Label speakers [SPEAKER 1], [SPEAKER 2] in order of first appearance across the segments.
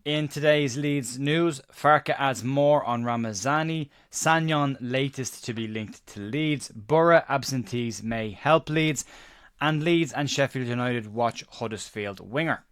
[SPEAKER 1] In today's Leeds news, Farke adds more on Ramazani, Sagnan latest to be linked to Leeds, Boro Absentees may help Leeds, and Leeds and Sheffield United watch Huddersfield winger.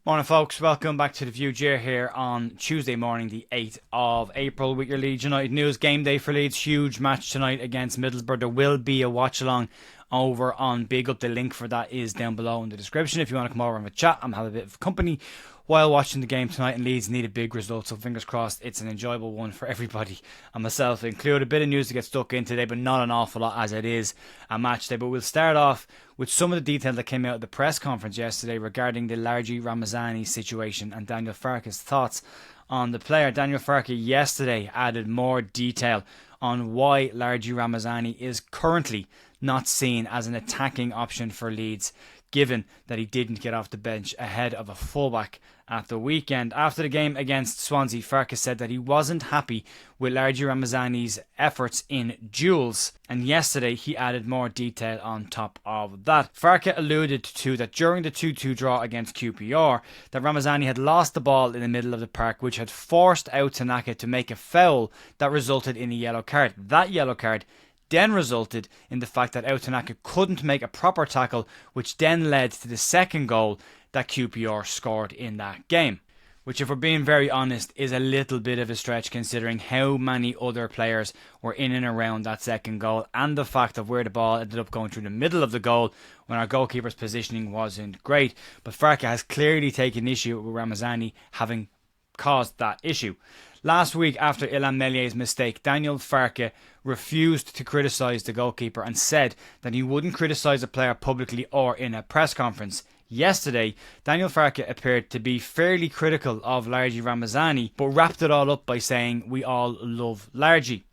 [SPEAKER 1] Morning folks, welcome back to the View. Jer here on Tuesday morning the 8th of April with your Leeds United news. Game day for Leeds, huge match tonight against Middlesbrough. There will be a watch along over on Big Up. The link for that is down below in the description if you want to come over and have a chat and have a bit of company while watching the game tonight. And Leeds need a big result, so fingers crossed it's an enjoyable one for everybody and myself included. A bit of news to get stuck in today, but not an awful lot as it is a match day. But we'll start off with some of the detail that came out of the press conference yesterday regarding the Ramazani situation and Daniel Farke's thoughts on the player. Daniel Farke yesterday added more detail on why Ramazani is currently not seen as an attacking option for Leeds, given that he didn't get off the bench ahead of a fullback at the weekend. After the game against Swansea, Farke said that he wasn't happy with Ramazani's efforts in duels, and yesterday he added more detail on top of that. Farke alluded to that during the 2-2 draw against QPR, that Ramazani had lost the ball in the middle of the park, which had forced out Tanaka to make a foul that resulted in a yellow card. That yellow card then resulted in the fact that Tanaka couldn't make a proper tackle, which then led to the second goal that QPR scored in that game. Which, if we're being very honest, is a little bit of a stretch considering how many other players were in and around that second goal, and the fact of where the ball ended up going through the middle of the goal when our goalkeeper's positioning wasn't great. But Farke has clearly taken issue with Ramazani having caused that issue. Last week, after Ilham Melié's mistake, Daniel Farke refused to criticise the goalkeeper and said that he wouldn't criticise a player publicly or in a press conference. Yesterday, Daniel Farke appeared to be fairly critical of Ramazani, but wrapped it all up by saying, "We all love Largy."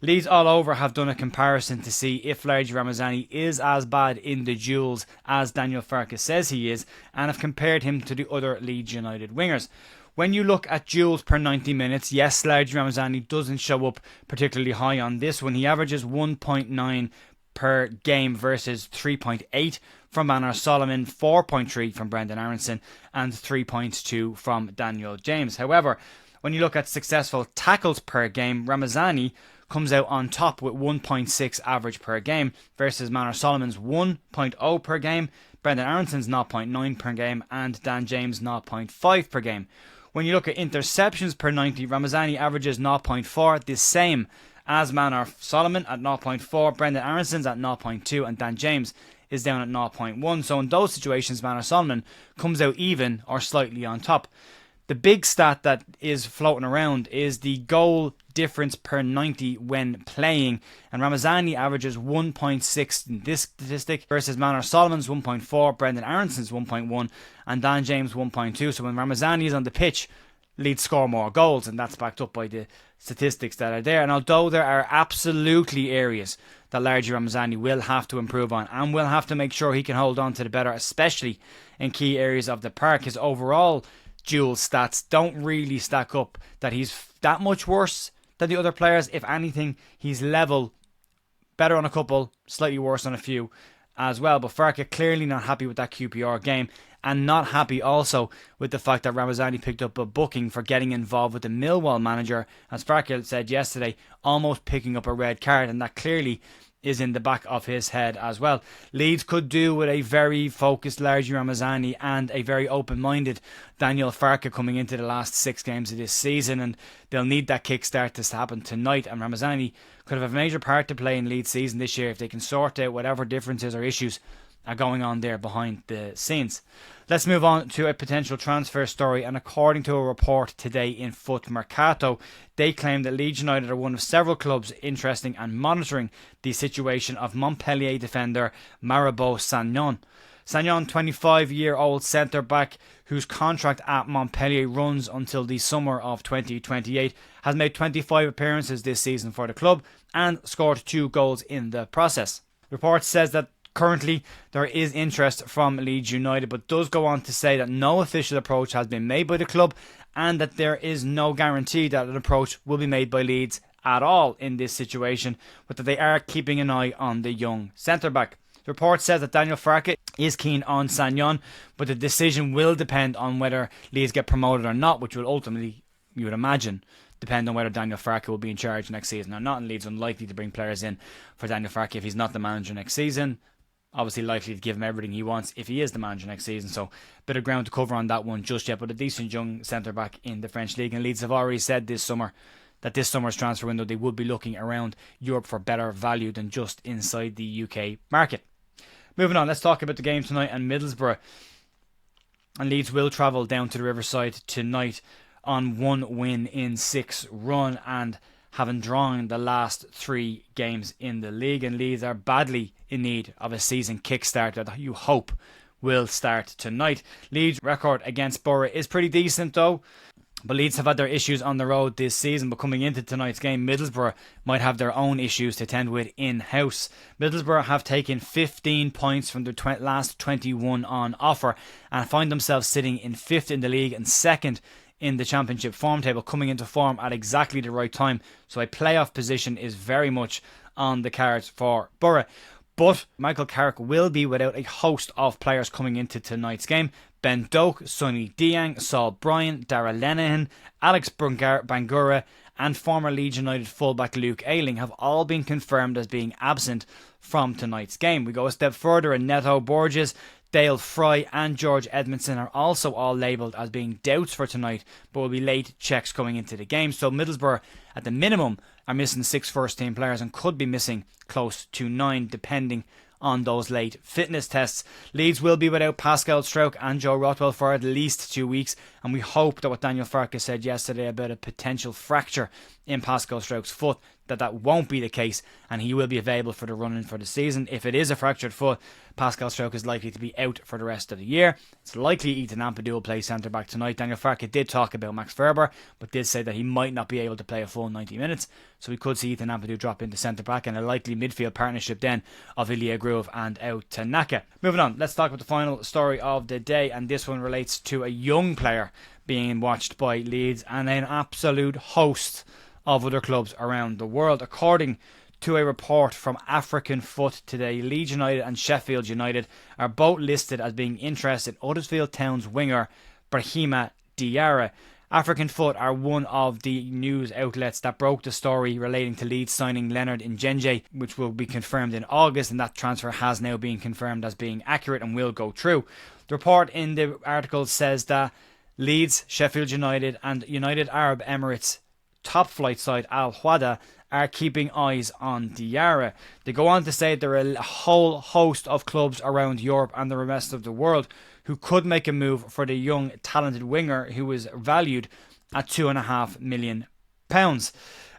[SPEAKER 1] Leeds all over have done a comparison to see if Ramazani is as bad in the duels as Daniel Farke says he is, and have compared him to the other Leeds United wingers. When you look at duels per 90 minutes, yes, Ramazani doesn't show up particularly high on this one. He averages 1.9 per game versus 3.8 from Mambo Sanon, 4.3 from Brenden Aaronson, and 3.2 from Daniel James. However, when you look at successful tackles per game, Ramazani comes out on top with 1.6 average per game versus Mambo Sanon's 1.0 per game, Brenden Aaronson's 0.9 per game, and Dan James 0.5 per game. When you look at interceptions per 90, Ramazani averages 0.4, the same as Mambo Sanon at 0.4, Brenden Aaronson's at 0.2, and Dan James is down at 0.1. So in those situations, Mambo Sanon comes out even or slightly on top. The big stat that is floating around is the goal difference per 90 when playing, and Ramazani averages 1.6 in this statistic versus Mambo Sanon's 1.4, Brenden Aaronson's 1.1, and Dan James 1.2. So when Ramazani is on the pitch, Leeds score more goals, and that's backed up by the statistics that are there. And although there are absolutely areas that Ramazani will have to improve on and will have to make sure he can hold on to the better, especially in key areas of the park, his overall dual stats don't really stack up that he's that much worse than the other players. If anything, he's level, better on a couple, slightly worse on a few as well. But Farke clearly not happy with that QPR game, and not happy also with the fact that Ramazani picked up a booking for getting involved with the Millwall manager, as Farke said yesterday, almost picking up a red card, and that clearly is in the back of his head as well. Leeds could do with a very focused Ramazani and a very open-minded Daniel Farke coming into the last 6 games of this season, and they'll need that kickstart to happen tonight. And Ramazani could have a major part to play in Leeds' season this year if they can sort out whatever differences or issues are going on there behind the scenes. Let's move on to a potential transfer story, and according to a report today in Foot Mercato, they claim that Leeds United are one of several clubs interested and monitoring the situation of Montpellier defender Mambo Sanon. Sagnan, 25-year-old centre-back whose contract at Montpellier runs until the summer of 2028, has made 25 appearances this season for the club and scored 2 goals in the process. Report says that currently there is interest from Leeds United, but does go on to say that no official approach has been made by the club and that there is no guarantee that an approach will be made by Leeds at all in this situation, but that they are keeping an eye on the young centre-back. The report says that Daniel Farke is keen on Sagnan, but the decision will depend on whether Leeds get promoted or not, which will ultimately, you would imagine, depend on whether Daniel Farke will be in charge next season. Now, not in Leeds unlikely to bring players in for Daniel Farke if he's not the manager next season. Obviously likely to give him everything he wants if he is the manager next season, so bit of ground to cover on that one just yet, but a decent young centre-back in the French League. And Leeds have already said this summer that this summer's transfer window they would be looking around Europe for better value than just inside the UK market. Moving on, let's talk about the game tonight and Middlesbrough. And Leeds will travel down to the Riverside tonight on 1 win in 6 run and having drawn the last 3 games in the league. And Leeds are badly in need of a season kickstart that you hope will start tonight. Leeds' record against Boro is pretty decent though, but Leeds have had their issues on the road this season. But coming into tonight's game, Middlesbrough might have their own issues to tend with in-house. Middlesbrough have taken 15 points from their last 21 on offer and find themselves sitting in 5th in the league and 2nd in the championship form table, coming into form at exactly the right time. So a playoff position is very much on the cards for Boro. But Michael Carrick will be without a host of players coming into tonight's game. Ben Doak, Sonny Diang, Saul Bryan, Diarra Lenihan, Alex Bangura and former Leeds United fullback Luke Ayling have all been confirmed as being absent from tonight's game. We go a step further and Neto Borges, Dale Fry and George Edmondson are also all labelled as being doubts for tonight, but will be late checks coming into the game. So Middlesbrough at the minimum are missing 6 first team players and could be missing close to 9 depending on those late fitness tests. Leeds will be without Pascal Stroke and Joe Rothwell for at least 2 weeks, and we hope that what Daniel Farke said yesterday about a potential fracture in Pascal Stroke's foot, that won't be the case and he will be available for the run-in for the season. If it is a fractured foot, Pascal Stroke is likely to be out for the rest of the year. It's likely Ethan Ampadu will play centre-back tonight. Daniel Farke did talk about Max Ferber, but did say that he might not be able to play a full 90 minutes, so we could see Ethan Ampadu drop into centre-back and a likely midfield partnership then of Ilya Grove and Ao Tanaka. Moving on, let's talk about the final story of the day, and this one relates to a young player being watched by Leeds and an absolute host of other clubs around the world. According to a report from African Foot today, Leeds United and Sheffield United are both listed as being interested in Huddersfield Town's winger Brahima Diarra. African Foot are one of the news outlets that broke the story relating to Leeds signing Leonard Njenje, which will be confirmed in August, and that transfer has now been confirmed as being accurate and will go through. The report in the article says that Leeds, Sheffield United and United Arab Emirates top flight side Al Wahda are keeping eyes on Diarra. They go on to say there are a whole host of clubs around Europe and the rest of the world who could make a move for the young talented winger who is valued at £2.5 million.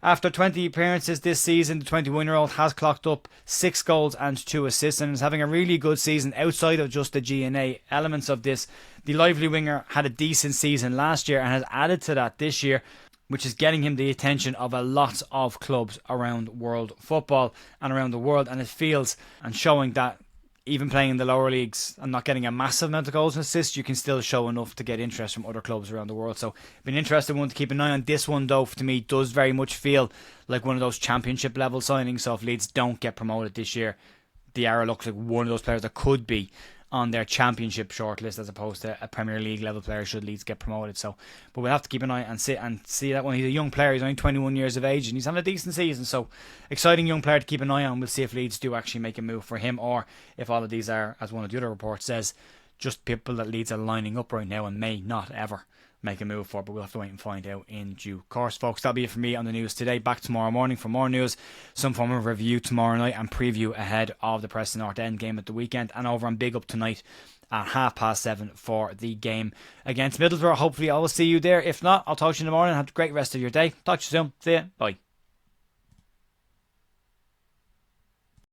[SPEAKER 1] After 20 appearances this season, the 21-year-old has clocked up 6 goals and 2 assists and is having a really good season outside of just the G&A elements of this. The lively winger had a decent season last year and has added to that this year, which is getting him the attention of a lot of clubs around world football and around the world, and it feels and showing that even playing in the lower leagues and not getting a massive amount of goals and assists, you can still show enough to get interest from other clubs around the world. So been an interesting one to keep an eye on. This one though, to me, does very much feel like one of those championship level signings. So if Leeds don't get promoted this year, Diarra looks like one of those players that could be on their championship shortlist as opposed to a Premier League level player should Leeds get promoted. So, but we'll have to keep an eye and see that one. He's a young player, he's only 21 years of age and he's having a decent season, so exciting young player to keep an eye on. We'll see if Leeds do actually make a move for him, or if all of these are, as one of the other reports says, just people that Leeds are lining up right now and may not ever make a move for, but we'll have to wait and find out in due course, folks. That'll be it for me on the news today. Back tomorrow morning for more news, some form of review tomorrow night and preview ahead of the Preston North End game at the weekend, and over on Big Up tonight at 7:30 for the game against Middlesbrough. Hopefully I will see you there. If not, I'll talk to you in the morning. Have a great rest of your day. Talk to you soon. See ya. Bye.